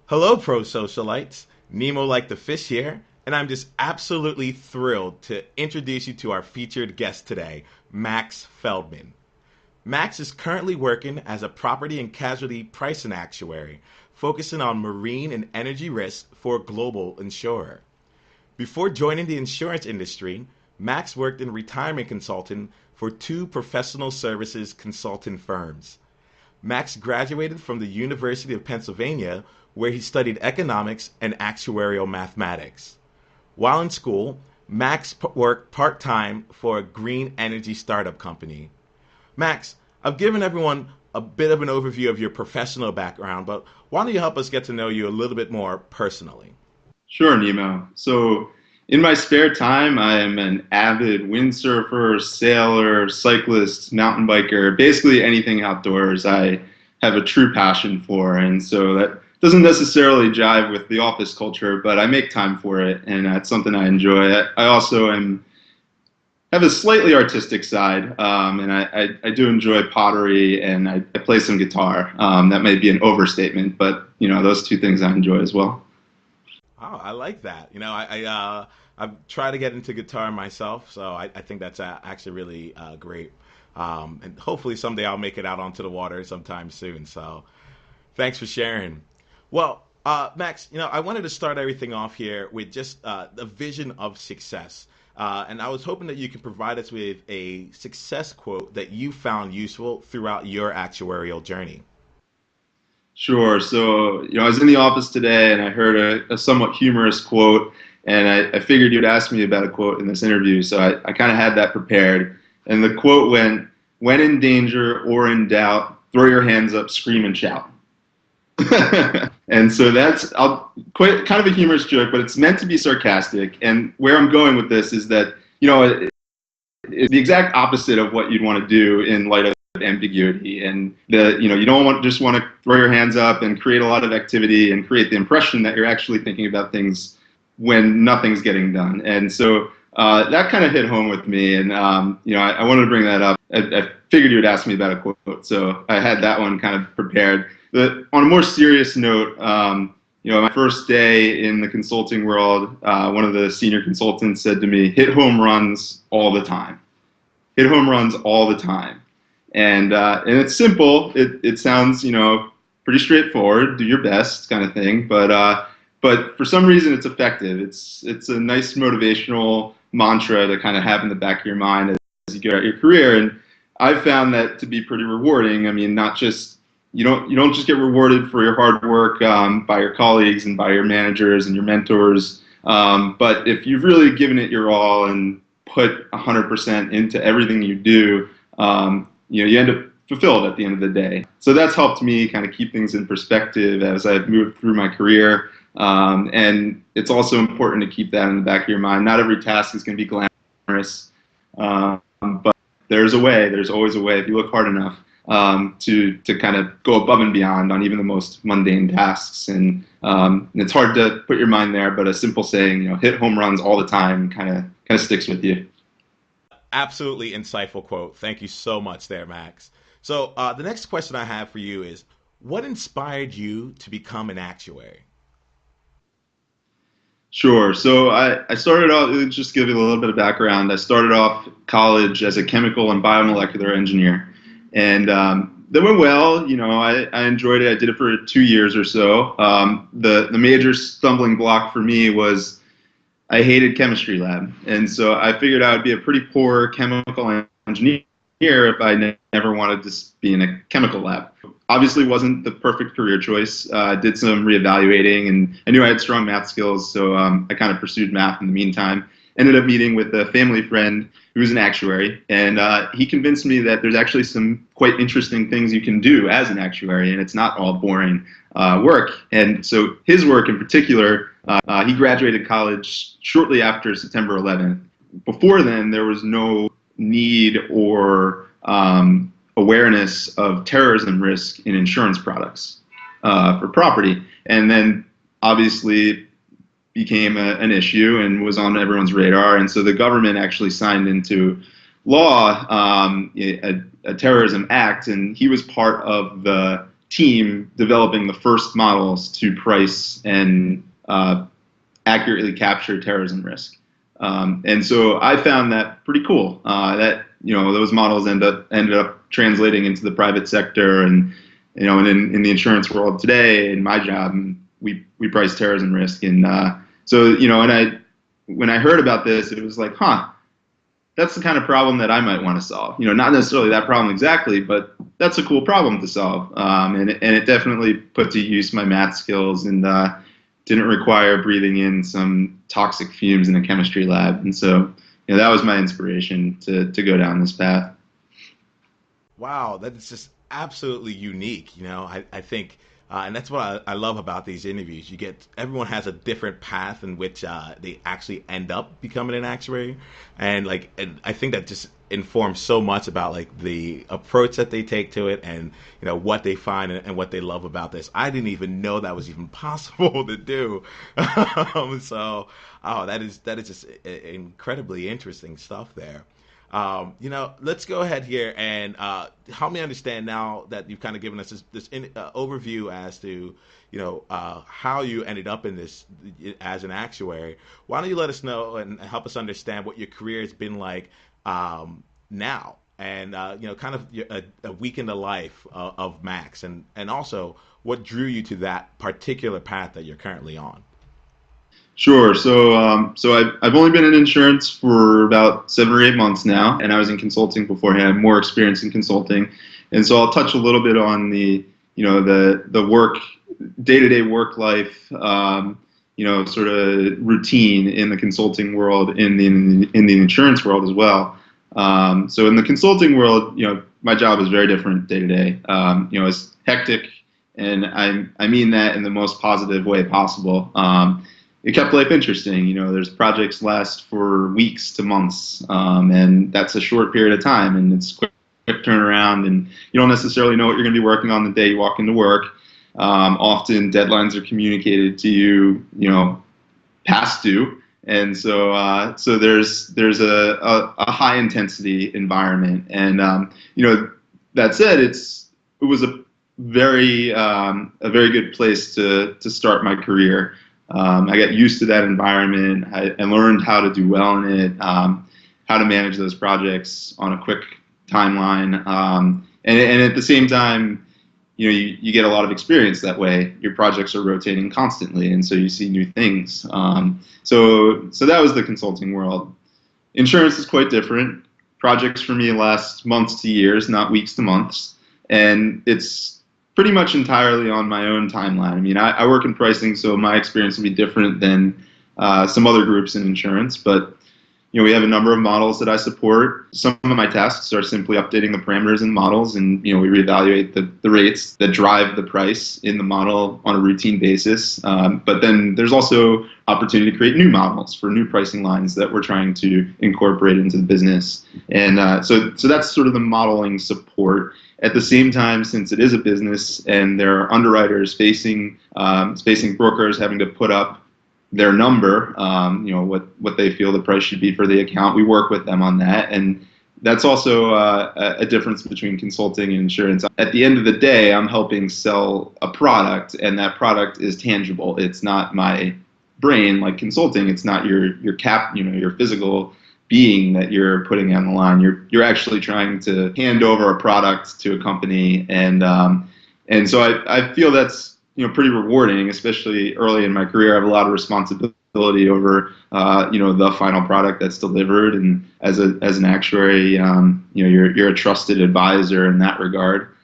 Hello, ProSocialites. Nemo like the fish here, and I'm just absolutely thrilled to introduce you to our featured guest today, Max Feldman. Max is currently working as a property and casualty pricing actuary, focusing on marine and energy risk for a global insurer. Before joining the insurance industry, Max worked in retirement consulting for two professional services consulting firms. Max graduated from the University of Pennsylvania, where he studied economics and actuarial mathematics. While in school, Max worked part time for a green energy startup company. Max, I've given everyone a bit of an overview of your professional background, but why don't you help us get to know you a little bit more personally? Sure, Nemo. So, in my spare time, I am an avid windsurfer, sailor, cyclist, mountain biker, basically anything outdoors I have a true passion for. And so that doesn't necessarily jive with the office culture, but I make time for it, and that's something I enjoy. I also have a slightly artistic side, and I do enjoy pottery, and I play some guitar. That may be an overstatement, but those two things I enjoy as well. Oh, I like that. I've tried to get into guitar myself, so I think that's actually really great. And hopefully someday I'll make it out onto the water sometime soon. So thanks for sharing. Well, Max, I wanted to start everything off here with just the vision of success. And I was hoping that you could provide us with a success quote that you found useful throughout your actuarial journey. Sure. So, I was in the office today and I heard a somewhat humorous quote, and I figured you'd ask me about a quote in this interview. So I kind of had that prepared. And the quote went, "When in danger or in doubt, throw your hands up, scream and shout." And so that's quite kind of a humorous joke, but it's meant to be sarcastic. And where I'm going with this is that, it's the exact opposite of what you'd want to do in light of ambiguity, and you don't just want to throw your hands up and create a lot of activity and create the impression that you're actually thinking about things when nothing's getting done. And so that kind of hit home with me, and I wanted to bring that up. I figured you would ask me about a quote, so I had that one kind of prepared. On a more serious note, my first day in the consulting world, one of the senior consultants said to me, "Hit home runs all the time. Hit home runs all the time." And it's simple. It sounds pretty straightforward. Do your best, kind of thing. But for some reason, it's effective. It's a nice motivational mantra to kind of have in the back of your mind as you go out your career. And I've found that to be pretty rewarding. I mean, not just you don't just get rewarded for your hard work by your colleagues and by your managers and your mentors, but if you've really given it your all and put 100% into everything you do, you end up fulfilled at the end of the day. So that's helped me kind of keep things in perspective as I've moved through my career. And it's also important to keep that in the back of your mind. Not every task is going to be glamorous, but there's a way. There's always a way if you look hard enough to kind of go above and beyond on even the most mundane tasks. And it's hard to put your mind there, but a simple saying, hit home runs all the time, kind of sticks with you. Absolutely insightful quote. Thank you so much there, Max. So the next question I have for you is, what inspired you to become an actuary? Sure. So I started off, just to give you a little bit of background, I started off college as a chemical and biomolecular engineer. And that went well. I enjoyed it. I did it for 2 years or so. The major stumbling block for me was I hated chemistry lab. And so I figured I would be a pretty poor chemical engineer if I never wanted to be in a chemical lab. Obviously wasn't the perfect career choice. I did some reevaluating, and I knew I had strong math skills, so I kind of pursued math in the meantime. Ended up meeting with a family friend who was an actuary, and he convinced me that there's actually some quite interesting things you can do as an actuary, and it's not all boring work. And so his work in particular, he graduated college shortly after September 11th. Before then, there was no need or awareness of terrorism risk in insurance products for property. And then obviously became an issue and was on everyone's radar. And so the government actually signed into law a terrorism act, and he was part of the team developing the first models to price and accurately capture terrorism risk. And so I found that pretty cool. That those models ended up translating into the private sector, and and in the insurance world today. In my job, we price terrorism risk, and so and when I heard about this, it was like, huh, that's the kind of problem that I might want to solve. Not necessarily that problem exactly, but that's a cool problem to solve. And it definitely put to use my math skills, and didn't require breathing in some toxic fumes in a chemistry lab. And so, that was my inspiration to go down this path. Wow, that is just absolutely unique. I think, and that's what I love about these interviews. Everyone has a different path in which they actually end up becoming an actuary, and I think that just informs so much about like the approach that they take to it, and what they find and what they love about this. I didn't even know that was even possible to do. So, oh, that is just incredibly interesting stuff there. Let's go ahead here and help me understand now that you've kind of given us this overview as to, how you ended up in this as an actuary. Why don't you let us know and help us understand what your career has been like now, and kind of a week in the life of Max, and also what drew you to that particular path that you're currently on. Sure. So I've only been in insurance for about 7 or 8 months now, and I was in consulting beforehand, more experience in consulting, and so I'll touch a little bit on the work, day-to-day work life, sort of routine in the consulting world, in the insurance world as well. So in the consulting world, my job is very different day to day. It's hectic, and I mean that in the most positive way possible. It kept life interesting. There's projects last for weeks to months, and that's a short period of time, and it's quick turnaround, and you don't necessarily know what you're going to be working on the day you walk into work. Often deadlines are communicated to you, past due, and so there's a high intensity environment, and that said, it was a very good place to start my career. I got used to that environment. I learned how to do well in it, how to manage those projects on a quick timeline, and at the same time, you get a lot of experience that way. Your projects are rotating constantly, and so you see new things. So that was the consulting world. Insurance is quite different. Projects for me last months to years, not weeks to months, and it's pretty much entirely on my own timeline. I mean, I work in pricing, so my experience will be different than some other groups in insurance, but we have a number of models that I support. Some of my tasks are simply updating the parameters in models, and we reevaluate the rates that drive the price in the model on a routine basis. But then there's also opportunity to create new models for new pricing lines that we're trying to incorporate into the business. And so that's sort of the modeling support. At the same time, since it is a business and there are underwriters facing brokers having to put up their number, what they feel the price should be for the account. We work with them on that, and that's also a difference between consulting and insurance. At the end of the day, I'm helping sell a product, and that product is tangible. It's not my brain like consulting. It's not your your physical being that you're putting on the line. You're actually trying to hand over a product to a company, and so I feel that's pretty rewarding, especially early in my career. I have a lot of responsibility over the final product that's delivered, and as an actuary, you're a trusted advisor in that regard,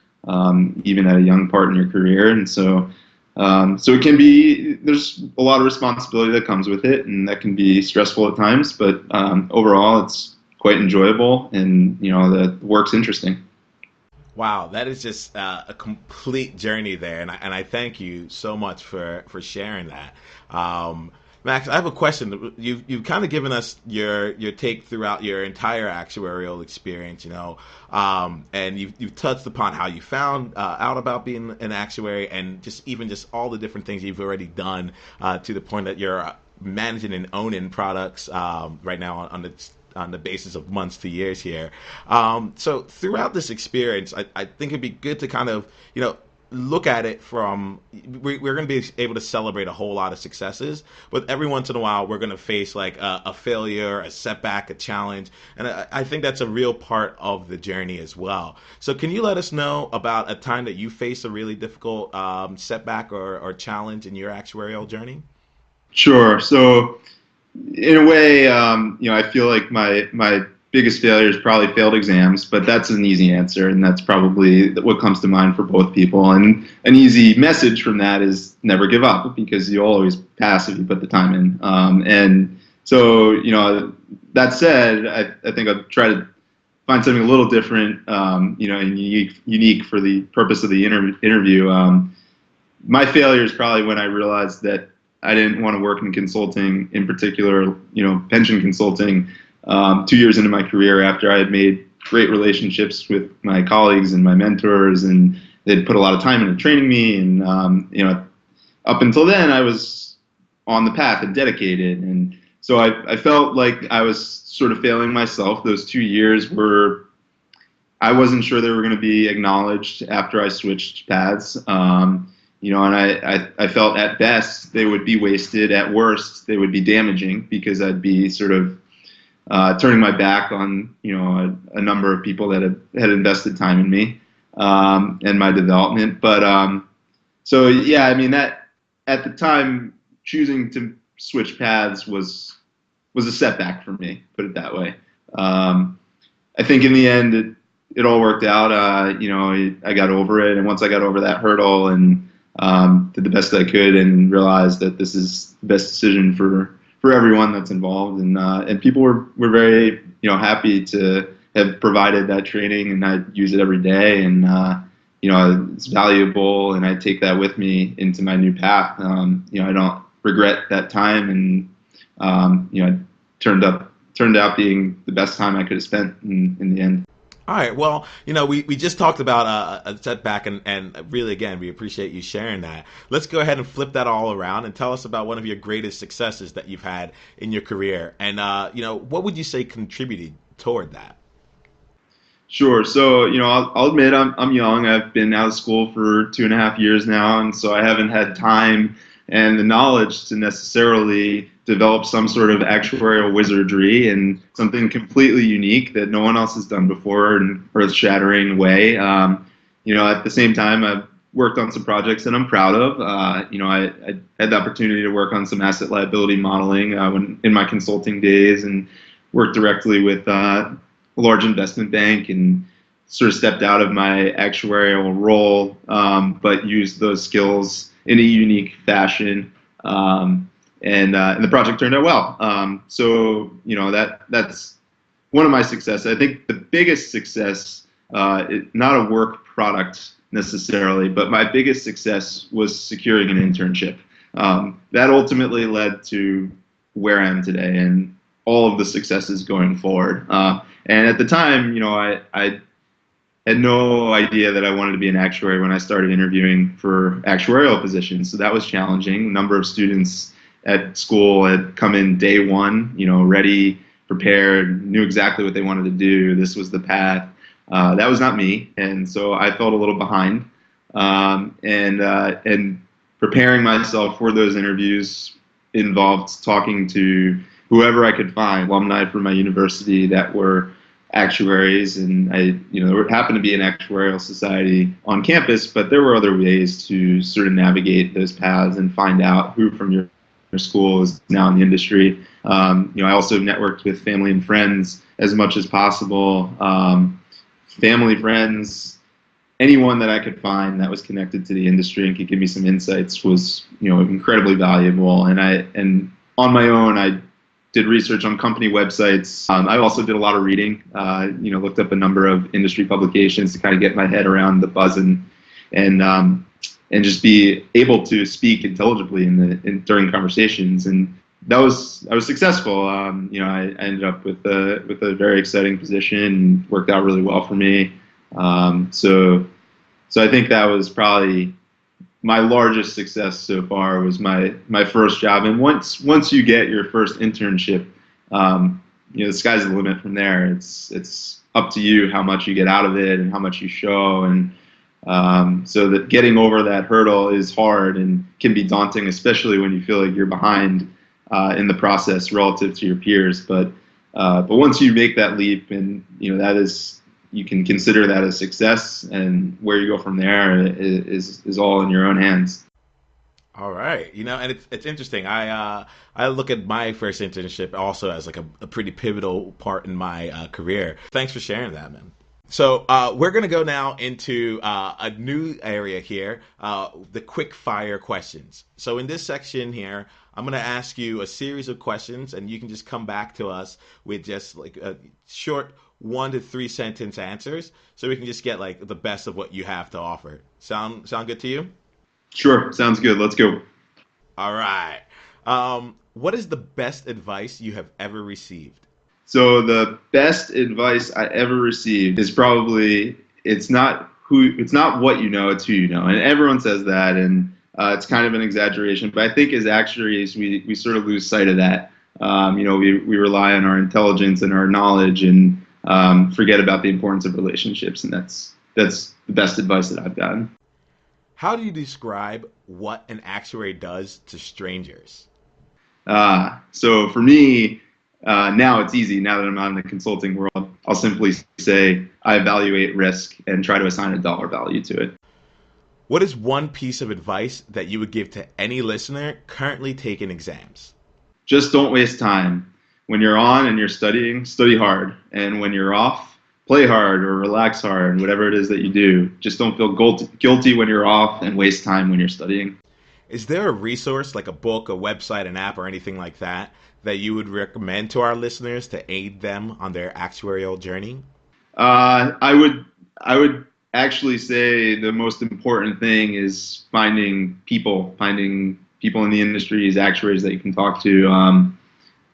even at a young part in your career, and so it can be, there's a lot of responsibility that comes with it, and that can be stressful at times, but overall it's quite enjoyable, and the work's interesting. Wow, that is just a complete journey there, and I thank you so much for sharing that. Max, I have a question. You've kind of given us your take throughout your entire actuarial experience, and you've touched upon how you found out about being an actuary, and just all the different things you've already done to the point that you're managing and owning products right now on the basis of months to years here. So throughout this experience, I think it'd be good to kind of, look at it from we're going to be able to celebrate a whole lot of successes, but every once in a while we're going to face like a failure, a setback, a challenge, and I think that's a real part of the journey as well. So can you let us know about a time that you faced a really difficult setback or challenge in your actuarial journey? Sure. So in a way, I feel like my biggest failure is probably failed exams, but that's an easy answer, and that's probably what comes to mind for both people. And an easy message from that is never give up, because you'll always pass if you put the time in. And so, that said, I think I'll try to find something a little different, and unique for the purpose of the interview. My failure is probably when I realized that I didn't want to work in consulting, in particular, pension consulting, 2 years into my career after I had made great relationships with my colleagues and my mentors, and they'd put a lot of time into training me. And, up until then, I was on the path and dedicated. And so I felt like I was sort of failing myself. Those 2 years I wasn't sure they were going to be acknowledged after I switched paths. And I felt at best they would be wasted. At worst, they would be damaging, because I'd be sort of turning my back on a number of people that had invested time in me and my development. But so yeah, I mean, that at the time, choosing to switch paths was a setback for me. Put it that way. I think in the end, it all worked out. I got over it, and once I got over that hurdle and did the best I could, and realized that this is the best decision for everyone that's involved, and people were very happy to have provided that training, and I use it every day, and it's valuable, and I take that with me into my new path. I don't regret that time, and it turned out being the best time I could have spent in the end. All right. Well, we just talked about a setback, and really, again, we appreciate you sharing that. Let's go ahead and flip that all around and tell us about one of your greatest successes that you've had in your career. And, what would you say contributed toward that? Sure. So, I'll admit I'm young. I've been out of school for 2.5 years now, and so I haven't had time and the knowledge to necessarily develop some sort of actuarial wizardry and something completely unique that no one else has done before in an earth-shattering way. At the same time, I've worked on some projects that I'm proud of. I had the opportunity to work on some asset liability modeling in my consulting days, and worked directly with a large investment bank, and sort of stepped out of my actuarial role, but used those skills in a unique fashion. And the project turned out well. So that's one of my successes. I think the biggest success, not a work product necessarily, but my biggest success was securing an internship. That ultimately led to where I am today and all of the successes going forward. And at the time, I had no idea that I wanted to be an actuary when I started interviewing for actuarial positions. So that was challenging. A number of students at school had come in day one, ready, prepared, knew exactly what they wanted to do. This was the path. That was not me, and so I felt a little behind. And preparing myself for those interviews involved talking to whoever I could find, alumni from my university that were actuaries, and there happened to be an actuarial society on campus, but there were other ways to sort of navigate those paths and find out who from your school is now in the industry. I also networked with family and friends as much as possible. Family, friends, anyone that I could find that was connected to the industry and could give me some insights was, incredibly valuable. And on my own, I did research on company websites. I also did a lot of reading. Looked up a number of industry publications to kind of get my head around the buzz and just be able to speak intelligibly during conversations. And I was successful. I ended up with a very exciting position, and worked out really well for me. So I think that was probably my largest success so far, was my first job. And once you get your first internship, the sky's the limit from there. It's up to you how much you get out of it and how much you show. And So that getting over that hurdle is hard and can be daunting, especially when you feel like you're behind in the process relative to your peers. But once you make that leap, and that is, you can consider that a success, and where you go from there is all in your own hands. All right, and it's interesting. I look at my first internship also as like a pretty pivotal part in my career. Thanks for sharing that, man. So we're gonna go now into a new area here, the quick-fire questions. So in this section here, I'm gonna ask you a series of questions, and you can just come back to us with just like a short 1 to 3 sentence answers, so we can just get like the best of what you have to offer. Sound good to you? Sure, sounds good. Let's go. All right. What is the best advice you have ever received? So the best advice I ever received is probably, it's not what you know, it's who you know, and everyone says that, and it's kind of an exaggeration. But I think as actuaries, we sort of lose sight of that. We rely on our intelligence and our knowledge, and forget about the importance of relationships, and that's the best advice that I've gotten. How do you describe what an actuary does to strangers? So for me, now it's easy. Now that I'm not in the consulting world, I'll simply say I evaluate risk and try to assign a dollar value to it. What is one piece of advice that you would give to any listener currently taking exams? Just don't waste time. When you're on and you're studying, study hard. And when you're off, play hard or relax hard, whatever it is that you do. Just don't feel guilty when you're off and waste time when you're studying. Is there a resource like a book, a website, an app, or anything like that that you would recommend to our listeners to aid them on their actuarial journey? I would actually say the most important thing is finding people in the industries, actuaries that you can talk to.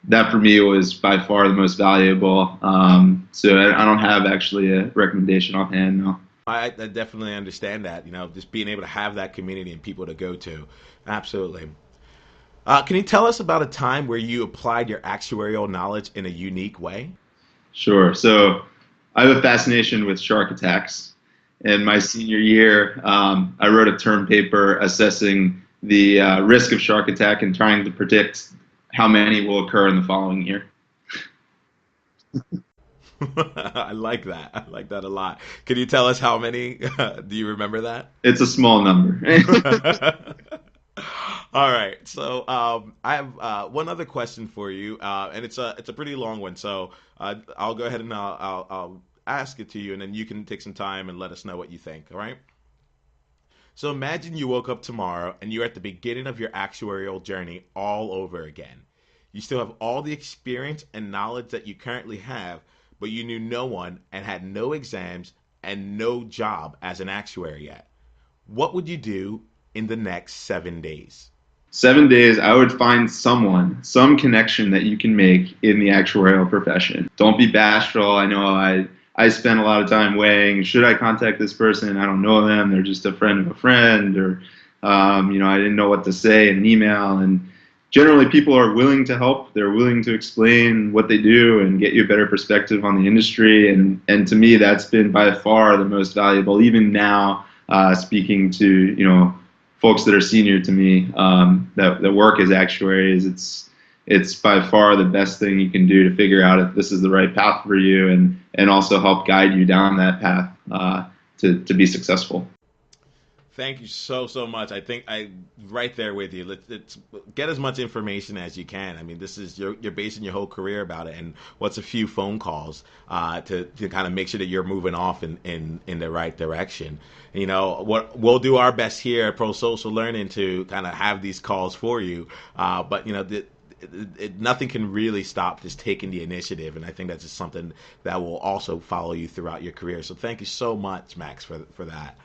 That for me was by far the most valuable. So I don't have actually a recommendation offhand. No. I definitely understand that. Just being able to have that community and people to go to. Absolutely. Can you tell us about a time where you applied your actuarial knowledge in a unique way? Sure. So I have a fascination with shark attacks. In my senior year, I wrote a term paper assessing the risk of shark attack and trying to predict how many will occur in the following year. I like that. I like that a lot. Can you tell us how many? Do you remember that? It's a small number. All right. So I have one other question for you, and it's a pretty long one. So I'll go ahead and I'll ask it to you, and then you can take some time and let us know what you think. All right. So imagine you woke up tomorrow and you're at the beginning of your actuarial journey all over again. You still have all the experience and knowledge that you currently have, but you knew no one and had no exams and no job as an actuary yet. What would you do in the next 7 days? 7 days, I would find some connection that you can make in the actuarial profession. Don't be bashful. I know I spent a lot of time weighing, should I contact this person? I don't know them. They're just a friend of a friend, or I didn't know what to say in an email. And generally, people are willing to help. They're willing to explain what they do and get you a better perspective on the industry. And to me, that's been by far the most valuable. Even now, speaking to folks that are senior to me, that work as actuaries, it's by far the best thing you can do to figure out if this is the right path for you, and also help guide you down that path to be successful. Thank you so much. I think I'm right there with you. Let's get as much information as you can. I mean, this is you're basing your whole career about it, and what's a few phone calls to kind of make sure that you're moving off in the right direction. What we'll do our best here at ProSocial Learning to kind of have these calls for you, but nothing can really stop just taking the initiative, and I think that's just something that will also follow you throughout your career. So thank you so much, Max, for that.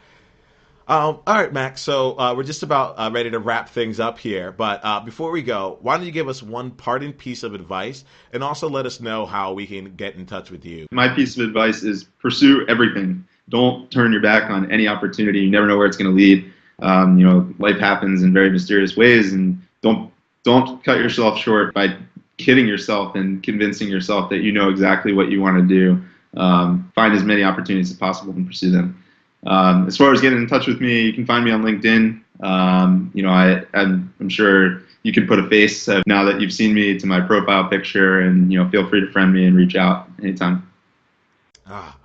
All right, Max. So we're just about ready to wrap things up here. But before we go, why don't you give us one parting piece of advice, and also let us know how we can get in touch with you? My piece of advice is pursue everything. Don't turn your back on any opportunity. You never know where it's going to lead. Life happens in very mysterious ways, and don't cut yourself short by kidding yourself and convincing yourself that you know exactly what you want to do. Find as many opportunities as possible and pursue them. As far as getting in touch with me, you can find me on LinkedIn. I'm sure you can put a face now that you've seen me to my profile picture, and feel free to friend me and reach out anytime. Ah,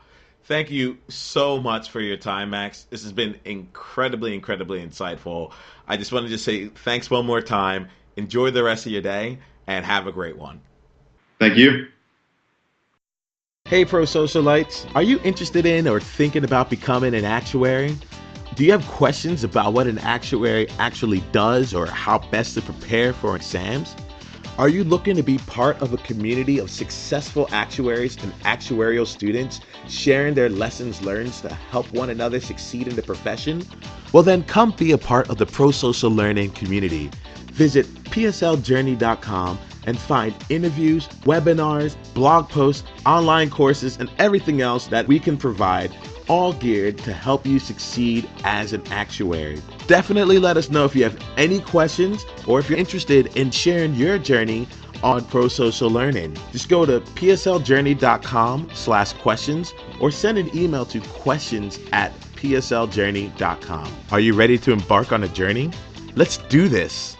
thank you so much for your time, Max. This has been incredibly insightful. I just wanted to say thanks one more time. Enjoy the rest of your day and have a great one. Thank you. Hey, ProSocialites, are you interested in or thinking about becoming an actuary? Do you have questions about what an actuary actually does or how best to prepare for exams? Are you looking to be part of a community of successful actuaries and actuarial students sharing their lessons learned to help one another succeed in the profession? Well, then come be a part of the ProSocial Learning community. Visit psljourney.com and find interviews, webinars, blog posts, online courses, and everything else that we can provide, all geared to help you succeed as an actuary. Definitely let us know if you have any questions or if you're interested in sharing your journey on ProSocial Learning. Just go to psljourney.com/questions or send an email to questions@psljourney.com. Are you ready to embark on a journey? Let's do this.